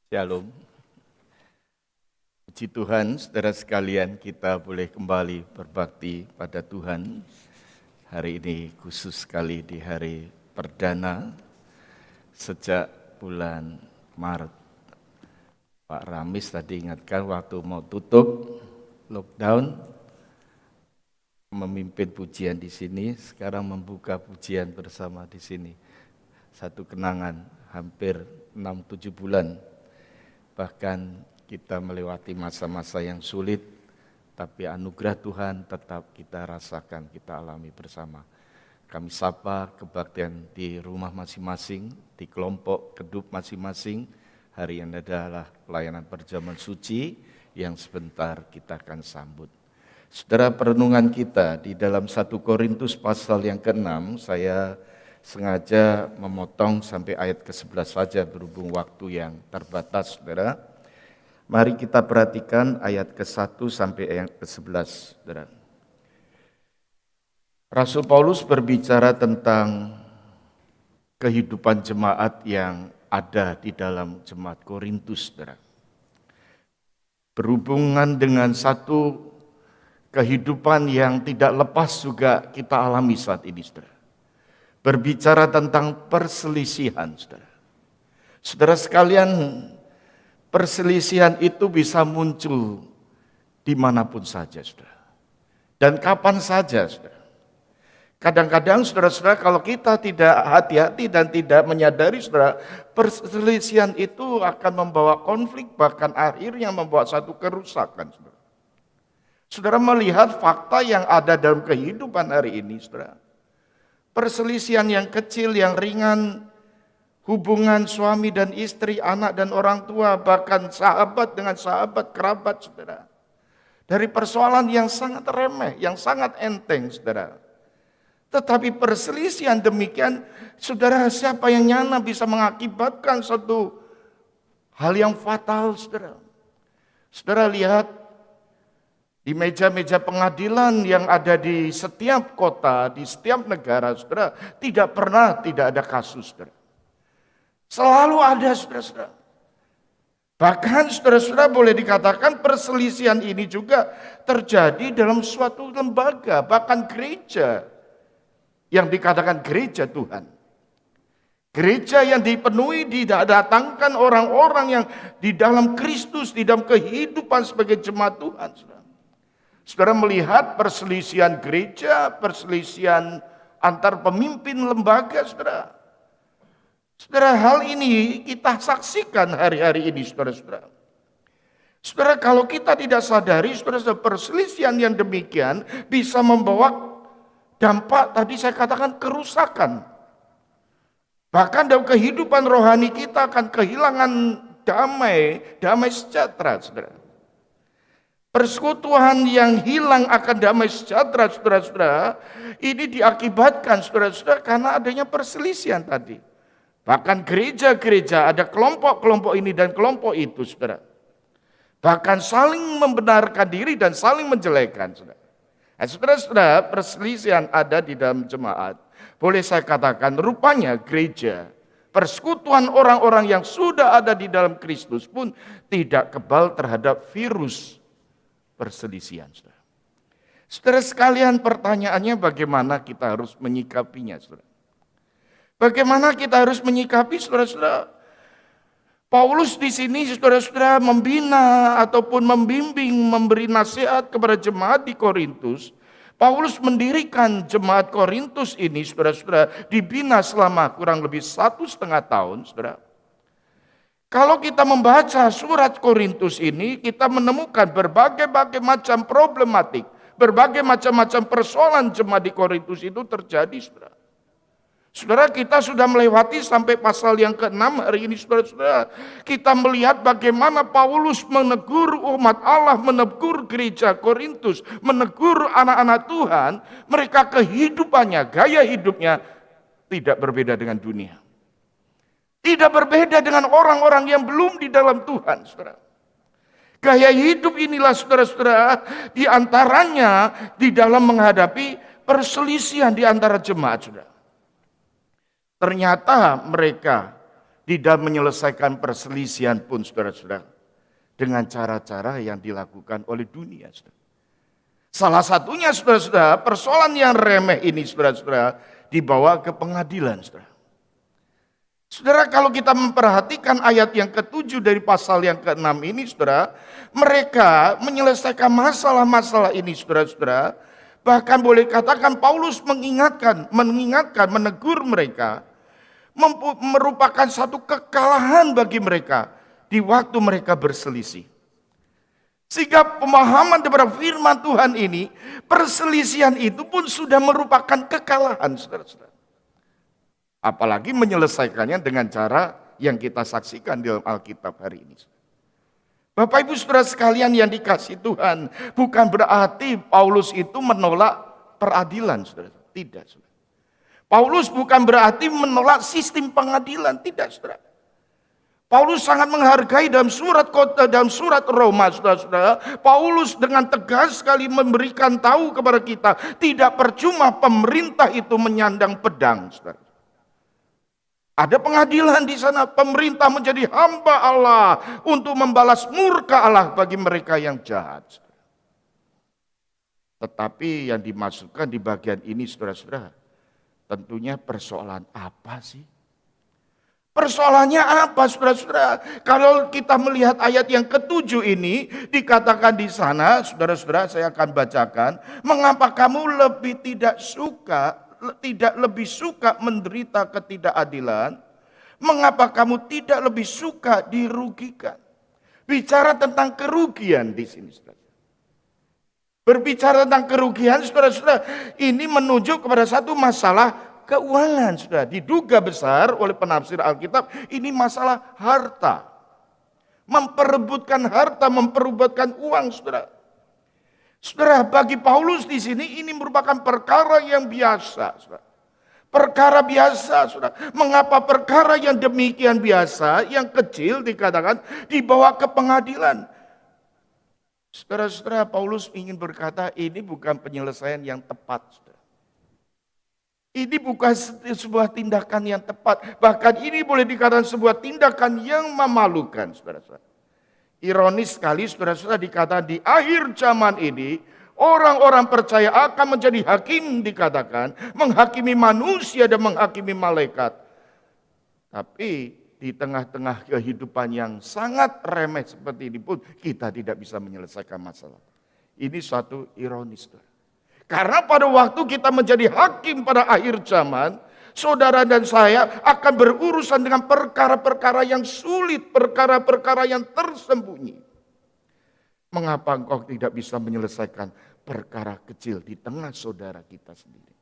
Shalom. Puji Tuhan, saudara sekalian, kita boleh kembali berbakti pada Tuhan. Hari ini khusus sekali di hari perdana sejak bulan Maret. Pak Ramis tadi ingatkan waktu mau tutup lockdown, memimpin pujian di sini, sekarang membuka pujian bersama di sini. Satu kenangan, hampir 6-7 bulan. Bahkan kita melewati masa-masa yang sulit, tapi anugerah Tuhan tetap kita rasakan, kita alami bersama. Kami sapa kebaktian di rumah masing-masing, di kelompok kedup masing-masing. Hari ini adalah pelayanan perjamuan suci yang sebentar kita akan sambut. Saudara, perenungan kita di dalam 1 Korintus pasal yang ke-6, saya sengaja memotong sampai ayat ke-11 saja berhubung waktu yang terbatas, saudara. Mari kita perhatikan ayat ke-1 sampai ayat ke-11, saudara. Rasul Paulus berbicara tentang kehidupan jemaat yang ada di dalam jemaat Korintus, saudara. Berhubungan dengan satu kehidupan yang tidak lepas juga kita alami saat ini, saudara. Berbicara tentang perselisihan, saudara. Saudara sekalian, perselisihan itu bisa muncul dimanapun saja, saudara. Dan kapan saja, saudara. Kadang-kadang, saudara-saudara, kalau kita tidak hati-hati dan tidak menyadari, saudara, perselisihan itu akan membawa konflik, bahkan akhirnya membawa satu kerusakan, saudara. Saudara melihat fakta yang ada dalam kehidupan hari ini, saudara. Perselisihan yang kecil, yang ringan, hubungan suami dan istri, anak dan orang tua, bahkan sahabat dengan sahabat, kerabat, saudara. Dari persoalan yang sangat remeh, yang sangat enteng, saudara. Tetapi perselisihan demikian, saudara, siapa yang nyana bisa mengakibatkan satu hal yang fatal, saudara. Saudara lihat, di meja-meja pengadilan yang ada di setiap kota, di setiap negara, saudara, tidak pernah tidak ada kasus, saudara. Selalu ada, saudara-saudara. Bahkan, saudara-saudara, boleh dikatakan perselisihan ini juga terjadi dalam suatu lembaga, bahkan gereja, yang dikatakan gereja Tuhan. Gereja yang dipenuhi, didatangkan orang-orang yang di dalam Kristus, di dalam kehidupan sebagai jemaat Tuhan, saudara. Saudara melihat perselisihan gereja, perselisihan antar pemimpin lembaga, saudara. Saudara, hal ini kita saksikan hari-hari ini, saudara-saudara. Saudara, kalau kita tidak sadari, saudara, perselisihan yang demikian bisa membawa dampak, tadi saya katakan, kerusakan. Bahkan dalam kehidupan rohani kita akan kehilangan damai sejahtera, saudara. Persekutuan yang hilang akan damai sejahtera, saudara-saudara, ini diakibatkan, saudara-saudara, karena adanya perselisihan tadi. Bahkan gereja-gereja ada kelompok-kelompok ini dan kelompok itu, saudara. Bahkan saling membenarkan diri dan saling menjelekkan, saudara. Nah, saudara-saudara, perselisihan ada di dalam jemaat. Boleh saya katakan, rupanya gereja, persekutuan orang-orang yang sudah ada di dalam Kristus pun tidak kebal terhadap virus perselisihan, saudara. Saudara sekalian, pertanyaannya bagaimana kita harus menyikapinya, saudara? Bagaimana kita harus menyikapi, saudara-saudara? Paulus di sini, saudara-saudara, membina ataupun membimbing, memberi nasihat kepada jemaat di Korintus. Paulus mendirikan jemaat Korintus ini, saudara-saudara, dibina selama kurang lebih 1,5 tahun, saudara. Kalau kita membaca surat Korintus ini, kita menemukan berbagai macam problematik, berbagai macam persoalan jemaat di Korintus itu terjadi, saudara. Saudara, kita sudah melewati sampai pasal yang ke-6 hari ini, saudara-saudara. Kita melihat bagaimana Paulus menegur umat Allah, menegur gereja Korintus, menegur anak-anak Tuhan. Mereka kehidupannya, gaya hidupnya tidak berbeda dengan dunia. Tidak berbeda dengan orang-orang yang belum di dalam Tuhan, saudara. Gaya hidup inilah, saudara-saudara, di antaranya di dalam menghadapi perselisihan di antara jemaat, saudara. Ternyata mereka Tidak menyelesaikan perselisihan pun saudara-saudara dengan cara-cara yang dilakukan oleh dunia. Saudara. Salah satunya saudara-saudara, persoalan yang remeh ini saudara-saudara dibawa ke pengadilan. Saudara. Saudara, kalau kita memperhatikan ayat yang ke-7 dari pasal yang ke-6 ini saudara, mereka menyelesaikan masalah-masalah ini saudara-saudara. Bahkan boleh katakan Paulus mengingatkan, menegur mereka, merupakan satu kekalahan bagi mereka di waktu mereka berselisih. Sehingga pemahaman daripada firman Tuhan ini, perselisihan itu pun sudah merupakan kekalahan, saudara-saudara. Apalagi menyelesaikannya dengan cara yang kita saksikan di dalam Alkitab hari ini. Bapak Ibu Saudara sekalian yang dikasihi Tuhan, bukan berarti Paulus itu menolak peradilan, saudara. Tidak, saudara. Paulus bukan berarti menolak sistem pengadilan, tidak, saudara. Paulus sangat menghargai dalam surat Roma, saudara-saudara. Paulus dengan tegas sekali memberikan tahu kepada kita, tidak percuma pemerintah itu menyandang pedang, saudara. Ada pengadilan di sana, pemerintah menjadi hamba Allah untuk membalas murka Allah bagi mereka yang jahat. Tetapi yang dimasukkan di bagian ini saudara-saudara, tentunya persoalan apa sih? Persoalannya apa saudara-saudara? Kalau kita melihat ayat yang ke-7 ini, dikatakan di sana, saudara-saudara saya akan bacakan, mengapa kamu tidak lebih suka menderita ketidakadilan? Mengapa kamu tidak lebih suka dirugikan? Bicara tentang kerugian di sini, saudara. Berbicara tentang kerugian, saudara-saudara, ini menunjuk kepada satu masalah keuangan, saudara. Diduga besar oleh penafsir Alkitab, ini masalah harta. Memperebutkan harta, memperebutkan uang, saudara. Saudara, bagi Paulus di sini ini merupakan perkara yang biasa, saudara. Perkara biasa, saudara. Mengapa perkara yang demikian biasa, yang kecil dikatakan dibawa ke pengadilan? Saudara-saudara, Paulus ingin berkata ini bukan penyelesaian yang tepat, saudara. Ini bukan sebuah tindakan yang tepat. Bahkan ini boleh dikatakan sebuah tindakan yang memalukan, saudara-saudara. Ironis sekali saudara-saudara dikatakan di akhir zaman ini orang-orang percaya akan menjadi hakim dikatakan. Menghakimi manusia dan menghakimi malaikat. Tapi di tengah-tengah kehidupan yang sangat remeh seperti ini pun kita tidak bisa menyelesaikan masalah. Ini suatu ironis. Karena pada waktu kita menjadi hakim pada akhir zaman, saudara dan saya akan berurusan dengan perkara-perkara yang sulit, perkara-perkara yang tersembunyi. Mengapa engkau tidak bisa menyelesaikan perkara kecil di tengah saudara kita sendiri?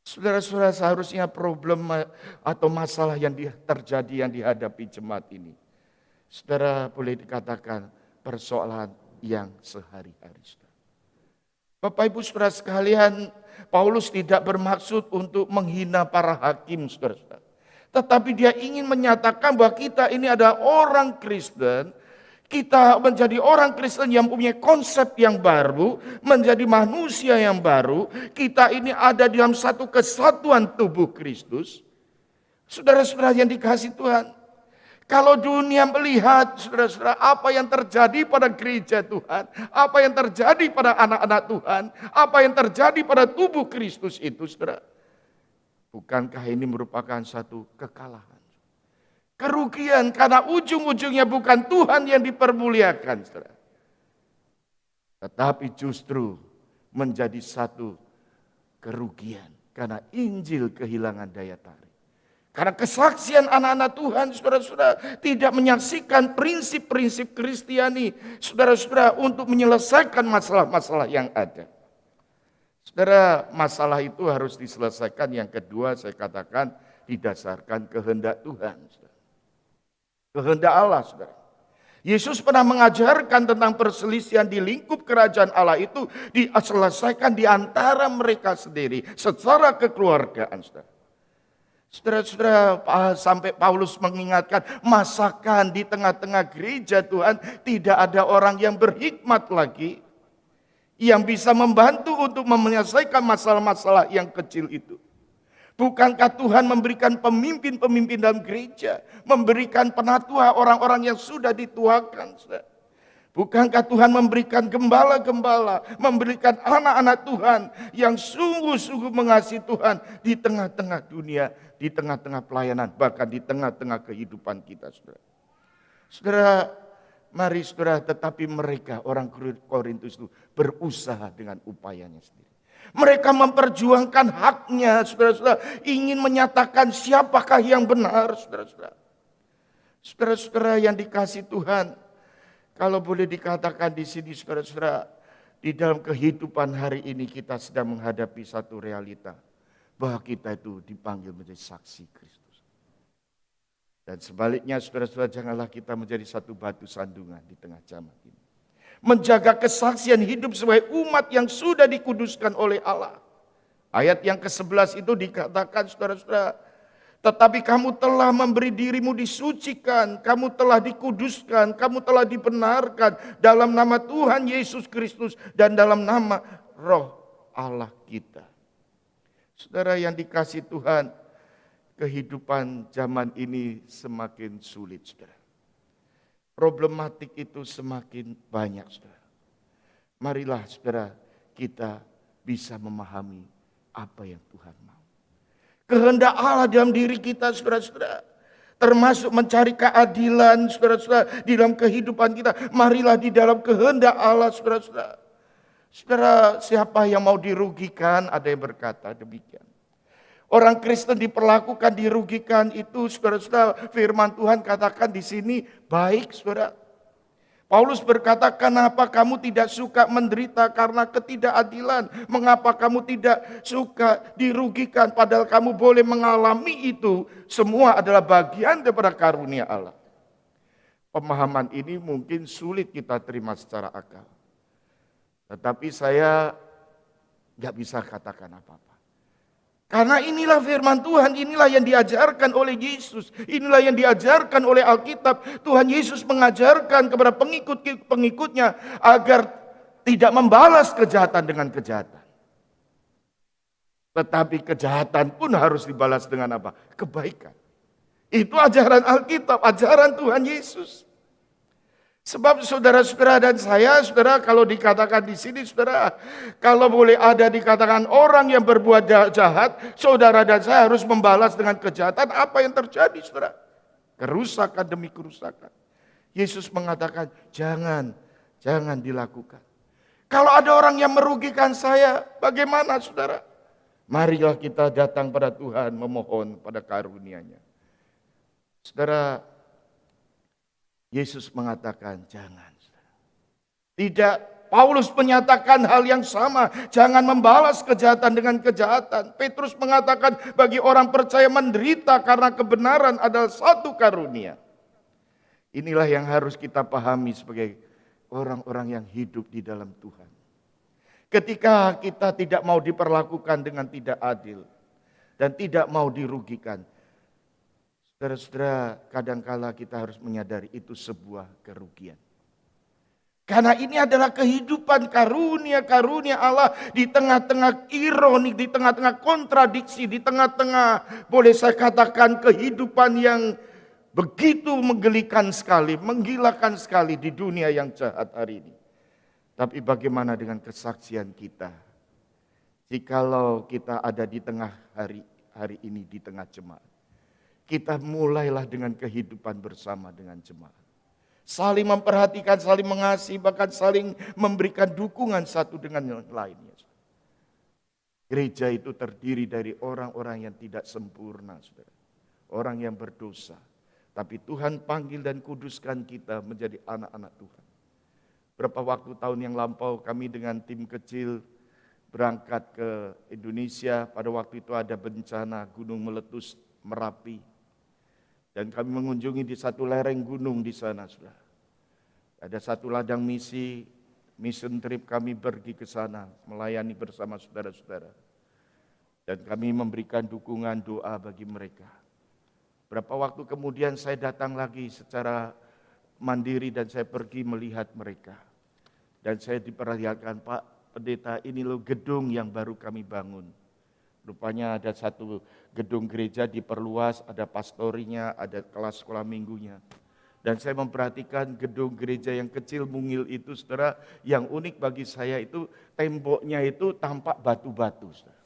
Saudara-saudara, seharusnya problem atau masalah yang terjadi yang dihadapi jemaat ini, saudara boleh dikatakan persoalan yang sehari-hari. Bapak Ibu saudara sekalian, Paulus tidak bermaksud untuk menghina para hakim, saudara-saudara. Tetapi dia ingin menyatakan bahwa kita ini adalah orang Kristen. Kita menjadi orang Kristen yang punya konsep yang baru, menjadi manusia yang baru. Kita ini ada dalam satu kesatuan tubuh Kristus. Saudara-saudara yang dikasihi Tuhan, kalau dunia melihat saudara-saudara apa yang terjadi pada gereja Tuhan, apa yang terjadi pada anak-anak Tuhan, apa yang terjadi pada tubuh Kristus itu, saudara, bukankah ini merupakan satu kekalahan? Kerugian karena ujung-ujungnya bukan Tuhan yang dipermuliakan, saudara. Tetapi justru menjadi satu kerugian karena Injil kehilangan daya tarik. Karena kesaksian anak-anak Tuhan, saudara-saudara, tidak menyaksikan prinsip-prinsip Kristiani, saudara-saudara, untuk menyelesaikan masalah-masalah yang ada. Saudara, masalah itu harus diselesaikan. Yang kedua, saya katakan didasarkan kehendak Tuhan, saudara. Kehendak Allah, saudara. Yesus pernah mengajarkan tentang perselisihan di lingkup kerajaan Allah itu diselesaikan di antara mereka sendiri secara kekeluargaan, saudara. Saudara-saudara, sampai Paulus mengingatkan, masakan di tengah-tengah gereja Tuhan tidak ada orang yang berhikmat lagi yang bisa membantu untuk menyelesaikan masalah-masalah yang kecil itu. Bukankah Tuhan memberikan pemimpin-pemimpin dalam gereja, memberikan penatua orang-orang yang sudah dituakan, saudara? Bukankah Tuhan memberikan gembala-gembala, memberikan anak-anak Tuhan yang sungguh-sungguh mengasihi Tuhan di tengah-tengah dunia, di tengah-tengah pelayanan, bahkan di tengah-tengah kehidupan kita, saudara. Saudara, mari saudara, tetapi mereka orang Korintus itu berusaha dengan upayanya sendiri. Mereka memperjuangkan haknya, saudara-saudara, ingin menyatakan siapakah yang benar, saudara-saudara. Saudara-saudara yang dikasihi Tuhan, kalau boleh dikatakan di sini, saudara-saudara, di dalam kehidupan hari ini kita sedang menghadapi satu realita bahwa kita itu dipanggil menjadi saksi Kristus. Dan sebaliknya, saudara-saudara, janganlah kita menjadi satu batu sandungan di tengah zaman ini. Menjaga kesaksian hidup sebagai umat yang sudah dikuduskan oleh Allah. Ayat yang ke-11 itu dikatakan, saudara-saudara, tetapi kamu telah memberi dirimu disucikan, kamu telah dikuduskan, kamu telah dibenarkan dalam nama Tuhan Yesus Kristus dan dalam nama Roh Allah kita. Saudara yang dikasihi Tuhan, kehidupan zaman ini semakin sulit, saudara. Problematik itu semakin banyak, saudara. Marilah, saudara, kita bisa memahami apa yang Tuhan mau. Kehendak Allah dalam diri kita, saudara-saudara, termasuk mencari keadilan, saudara-saudara, di dalam kehidupan kita. Marilah di dalam kehendak Allah, saudara-saudara. Saudara, siapa yang mau dirugikan? Ada yang berkata demikian. Orang Kristen diperlakukan, dirugikan itu, saudara-saudara, firman Tuhan katakan di sini baik, saudara. Paulus berkata, kenapa kamu tidak suka menderita karena ketidakadilan? Mengapa kamu tidak suka dirugikan padahal kamu boleh mengalami itu? Semua adalah bagian daripada karunia Allah. Pemahaman ini mungkin sulit kita terima secara akal. Tetapi saya nggak bisa katakan apa-apa. Karena inilah firman Tuhan, inilah yang diajarkan oleh Yesus, inilah yang diajarkan oleh Alkitab. Tuhan Yesus mengajarkan kepada pengikut-pengikutnya agar tidak membalas kejahatan dengan kejahatan. Tetapi kejahatan pun harus dibalas dengan apa? Kebaikan. Itu ajaran Alkitab, ajaran Tuhan Yesus. Sebab saudara-saudara dan saya, saudara, kalau dikatakan di sini, saudara, kalau boleh ada dikatakan orang yang berbuat jahat, saudara dan saya harus membalas dengan kejahatan. Apa yang terjadi, saudara? Kerusakan demi kerusakan. Yesus mengatakan, jangan dilakukan. Kalau ada orang yang merugikan saya, bagaimana, saudara? Marilah kita datang pada Tuhan memohon pada karunia-Nya. Saudara, Yesus mengatakan jangan. Tidak, Paulus menyatakan hal yang sama. Jangan membalas kejahatan dengan kejahatan. Petrus mengatakan bagi orang percaya menderita karena kebenaran adalah satu karunia. Inilah yang harus kita pahami sebagai orang-orang yang hidup di dalam Tuhan. Ketika kita tidak mau diperlakukan dengan tidak adil dan tidak mau dirugikan, saudara-saudara, kadangkala kita harus menyadari itu sebuah kerugian. Karena ini adalah kehidupan karunia-karunia Allah di tengah-tengah ironi, di tengah-tengah kontradiksi, di tengah-tengah boleh saya katakan kehidupan yang begitu menggelikan sekali, menggilakan sekali di dunia yang jahat hari ini. Tapi bagaimana dengan kesaksian kita? Jikalau kita ada di tengah hari ini di tengah jemaat. Kita mulailah dengan kehidupan bersama dengan jemaat. Saling memperhatikan, saling mengasihi, bahkan saling memberikan dukungan satu dengan yang lainnya. Gereja itu terdiri dari orang-orang yang tidak sempurna, saudara. Orang yang berdosa. Tapi Tuhan panggil dan kuduskan kita menjadi anak-anak Tuhan. Berapa waktu tahun yang lampau kami dengan tim kecil berangkat ke Indonesia. Pada waktu itu ada bencana gunung meletus Merapi. Dan kami mengunjungi di satu lereng gunung di sana, saudara. Ada satu ladang misi, mission trip kami pergi ke sana, melayani bersama saudara-saudara. Dan kami memberikan dukungan doa bagi mereka. Berapa waktu kemudian saya datang lagi secara mandiri dan saya pergi melihat mereka. Dan saya diperlihatkan, Pak Pendeta, ini loh gedung yang baru kami bangun. Rupanya ada satu gedung gereja diperluas, ada pastorinya, ada kelas sekolah minggunya. Dan saya memperhatikan gedung gereja yang kecil mungil itu, saudara, yang unik bagi saya itu temboknya itu tampak batu-batu, saudara.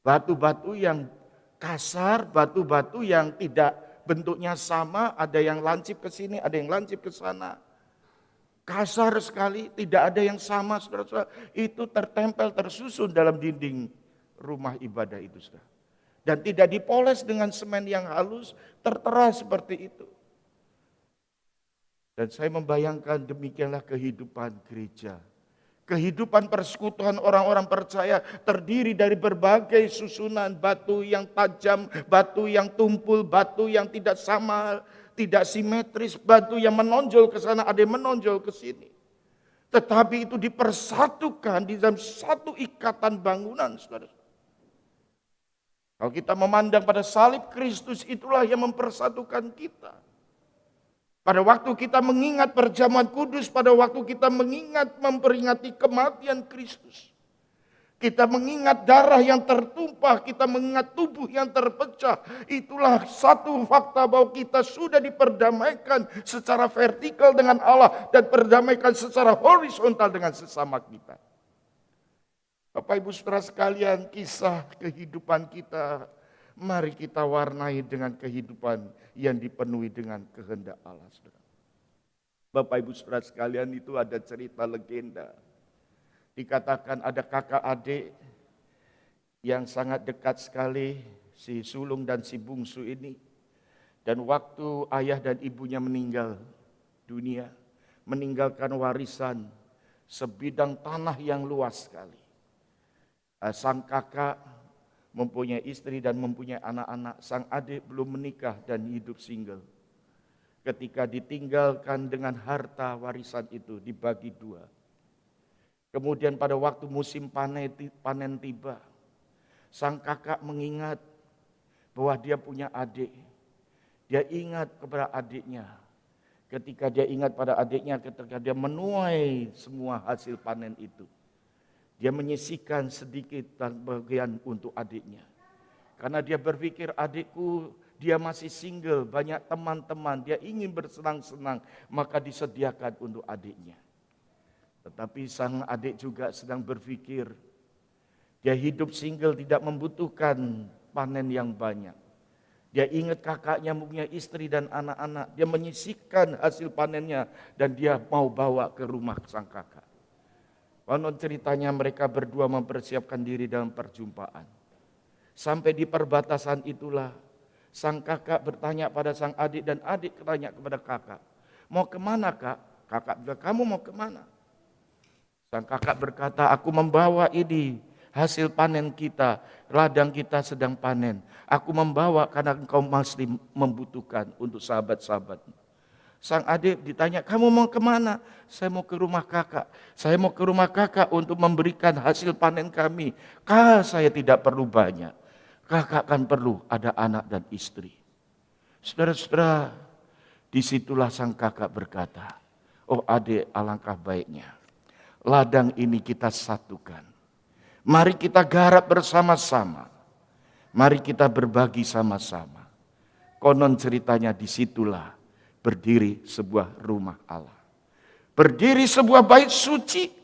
Batu-batu yang kasar, batu-batu yang tidak bentuknya sama, ada yang lancip ke sini, ada yang lancip ke sana. Kasar sekali, tidak ada yang sama, saudara-saudara. Itu tertempel, tersusun dalam dinding rumah ibadah itu, saudara. Dan tidak dipoles dengan semen yang halus, tertera seperti itu. Dan saya membayangkan demikianlah kehidupan gereja. Kehidupan persekutuan orang-orang percaya terdiri dari berbagai susunan batu yang tajam, batu yang tumpul, batu yang tidak sama, tidak simetris, batu yang menonjol ke sana, ada yang menonjol ke sini. Tetapi itu dipersatukan di dalam satu ikatan bangunan, saudara. Kalau kita memandang pada salib Kristus, itulah yang mempersatukan kita. Pada waktu kita mengingat perjamuan kudus, pada waktu kita mengingat memperingati kematian Kristus. Kita mengingat darah yang tertumpah, kita mengingat tubuh yang terpecah. Itulah satu fakta bahwa kita sudah diperdamaikan secara vertikal dengan Allah dan perdamaikan secara horizontal dengan sesama kita. Bapak Ibu Saudara sekalian, kisah kehidupan kita, mari kita warnai dengan kehidupan yang dipenuhi dengan kehendak Allah. Saudara. Bapak Ibu Saudara sekalian, itu ada cerita legenda. Dikatakan ada kakak adik yang sangat dekat sekali, si sulung dan si bungsu ini. Dan waktu ayah dan ibunya meninggal dunia, meninggalkan warisan sebidang tanah yang luas sekali. Sang kakak mempunyai istri dan mempunyai anak-anak. Sang adik belum menikah dan hidup single. Ketika ditinggalkan dengan harta warisan itu dibagi dua. Kemudian pada waktu musim panen tiba, sang kakak mengingat bahwa dia punya adik. Dia ingat kepada adiknya. Ketika dia ingat pada adiknya, ketika dia menuai semua hasil panen itu, dia menyisihkan sedikit bagian untuk adiknya. Karena dia berpikir, adikku dia masih single, banyak teman-teman, dia ingin bersenang-senang, maka disediakan untuk adiknya. Tetapi sang adik juga sedang berpikir, dia hidup single tidak membutuhkan panen yang banyak. Dia ingat kakaknya mempunyai istri dan anak-anak, dia menyisihkan hasil panennya dan dia mau bawa ke rumah sang kakak. Konon ceritanya mereka berdua mempersiapkan diri dalam perjumpaan. Sampai di perbatasan itulah sang kakak bertanya pada sang adik dan adik bertanya kepada kakak. Mau kemana kak? Kakak bilang, kamu mau kemana? Sang kakak berkata, aku membawa ini hasil panen kita. Ladang kita sedang panen. Aku membawa karena engkau masih membutuhkan untuk sahabat-sahabatmu. Sang adik ditanya, kamu mau kemana? Saya mau ke rumah kakak. Saya mau ke rumah kakak untuk memberikan hasil panen kami. Saya tidak perlu banyak. Kakak kan perlu ada anak dan istri. Saudara-saudara, disitulah sang kakak berkata, oh adik, alangkah baiknya. Ladang ini kita satukan. Mari kita garap bersama-sama. Mari kita berbagi sama-sama. Konon ceritanya disitulah berdiri sebuah rumah Allah. Berdiri sebuah bait suci.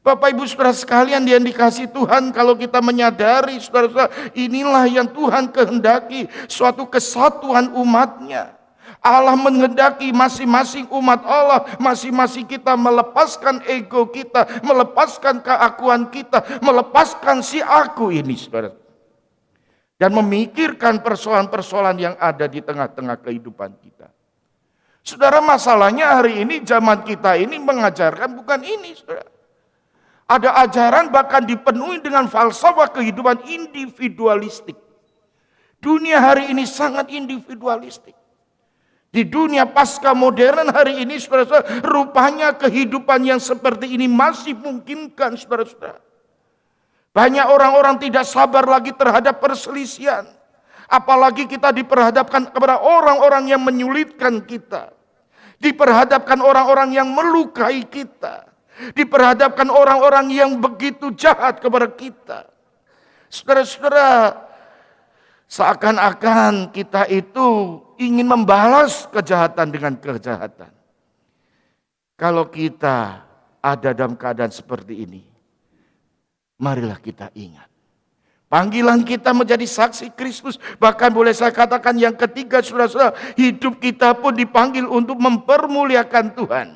Bapak Ibu Saudara sekalian yang dikasihi Tuhan, kalau kita menyadari saudara-saudara, inilah yang Tuhan kehendaki, suatu kesatuan umatnya. Allah menghendaki masing-masing umat Allah, masing-masing kita melepaskan ego kita, melepaskan keakuan kita, melepaskan si aku ini saudara. Dan memikirkan persoalan-persoalan yang ada di tengah-tengah kehidupan kita. Saudara, masalahnya hari ini zaman kita ini mengajarkan bukan ini, saudara. Ada ajaran bahkan dipenuhi dengan falsafah kehidupan individualistik. Dunia hari ini sangat individualistik. Di dunia pasca modern hari ini, saudara-saudara, rupanya kehidupan yang seperti ini masih mungkinkan, saudara-saudara. Banyak orang-orang tidak sabar lagi terhadap perselisihan. Apalagi kita diperhadapkan kepada orang-orang yang menyulitkan kita. Diperhadapkan orang-orang yang melukai kita. Diperhadapkan orang-orang yang begitu jahat kepada kita. Saudara-saudara, seakan-akan kita itu ingin membalas kejahatan dengan kejahatan. Kalau kita ada dalam keadaan seperti ini, marilah kita ingat. Panggilan kita menjadi saksi Kristus. Bahkan boleh saya katakan yang ketiga, saudara-saudara, hidup kita pun dipanggil untuk mempermuliakan Tuhan.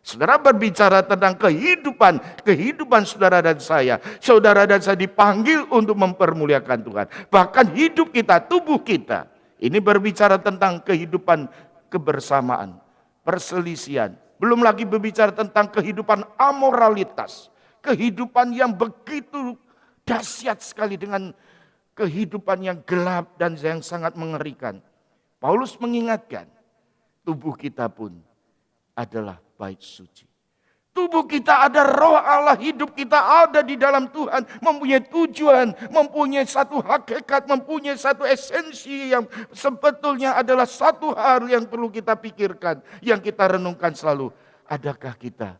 Saudara berbicara tentang kehidupan saudara dan saya. Saudara dan saya dipanggil untuk mempermuliakan Tuhan. Bahkan hidup kita, tubuh kita. Ini berbicara tentang kehidupan kebersamaan, perselisihan. Belum lagi berbicara tentang kehidupan amoralitas. Kehidupan yang begitu dahsyat sekali dengan kehidupan yang gelap dan yang sangat mengerikan. Paulus mengingatkan, tubuh kita pun adalah bait suci. Tubuh kita ada roh Allah, hidup kita ada di dalam Tuhan, mempunyai tujuan, mempunyai satu hakikat, mempunyai satu esensi yang sebetulnya adalah satu hal yang perlu kita pikirkan, yang kita renungkan selalu. Adakah kita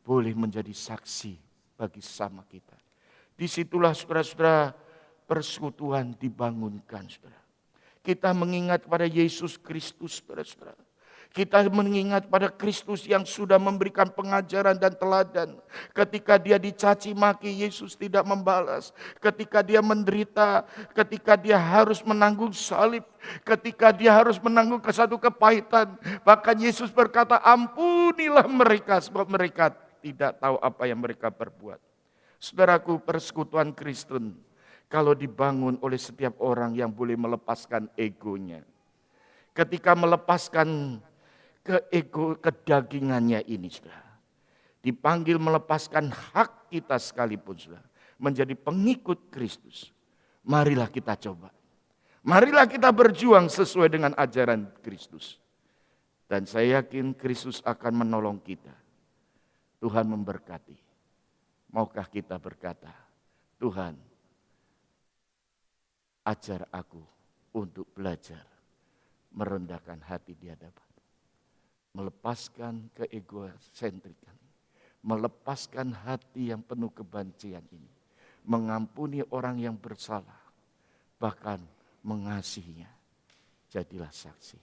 boleh menjadi saksi bagi sesama kita? Disitulah saudara-saudara persekutuan dibangunkan, saudara. Kita mengingat pada Yesus Kristus, saudara-saudara. Kita mengingat pada Kristus yang sudah memberikan pengajaran dan teladan. Ketika dia dicaci maki, Yesus tidak membalas. Ketika dia menderita, ketika dia harus menanggung salib, ketika dia harus menanggung satu kepahitan. Bahkan Yesus berkata, ampunilah mereka sebab mereka tidak tahu apa yang mereka perbuat. Saudaraku, persekutuan Kristen kalau dibangun oleh setiap orang yang boleh melepaskan egonya. Ketika melepaskan kedagingannya ini, saudara, dipanggil melepaskan hak kita sekalipun, saudara, menjadi pengikut Kristus. Marilah kita coba. Marilah kita berjuang sesuai dengan ajaran Kristus. Dan saya yakin Kristus akan menolong kita. Tuhan memberkati. Maukah kita berkata, Tuhan, ajar aku untuk belajar merendahkan hati di hadapan. Melepaskan keegosentrikan, melepaskan hati yang penuh kebencian ini, mengampuni orang yang bersalah, bahkan mengasihinya. Jadilah saksi.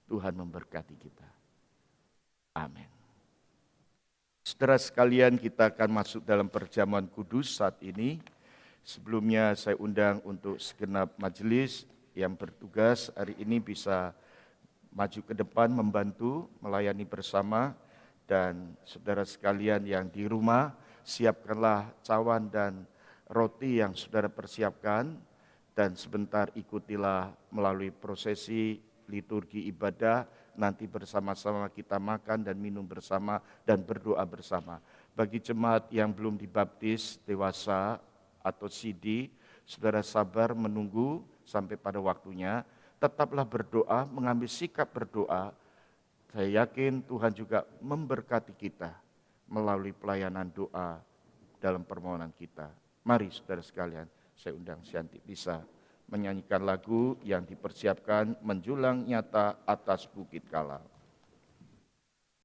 Tuhan memberkati kita. Amin. Saudara sekalian, kita akan masuk dalam perjamuan kudus saat ini. Sebelumnya saya undang untuk segenap majelis yang bertugas hari ini bisa maju ke depan membantu melayani bersama, dan saudara sekalian yang di rumah siapkanlah cawan dan roti yang saudara persiapkan, dan sebentar ikutilah melalui prosesi liturgi ibadah. Nanti bersama-sama kita makan dan minum bersama dan berdoa bersama. Bagi jemaat yang belum dibaptis dewasa atau CD, saudara sabar menunggu sampai pada waktunya. Tetaplah berdoa, mengambil sikap berdoa. Saya yakin Tuhan juga memberkati kita melalui pelayanan doa dalam permohonan kita. Mari saudara sekalian, saya undang Syanti bisa menyanyikan lagu yang dipersiapkan menjulang nyata atas Bukit Kala.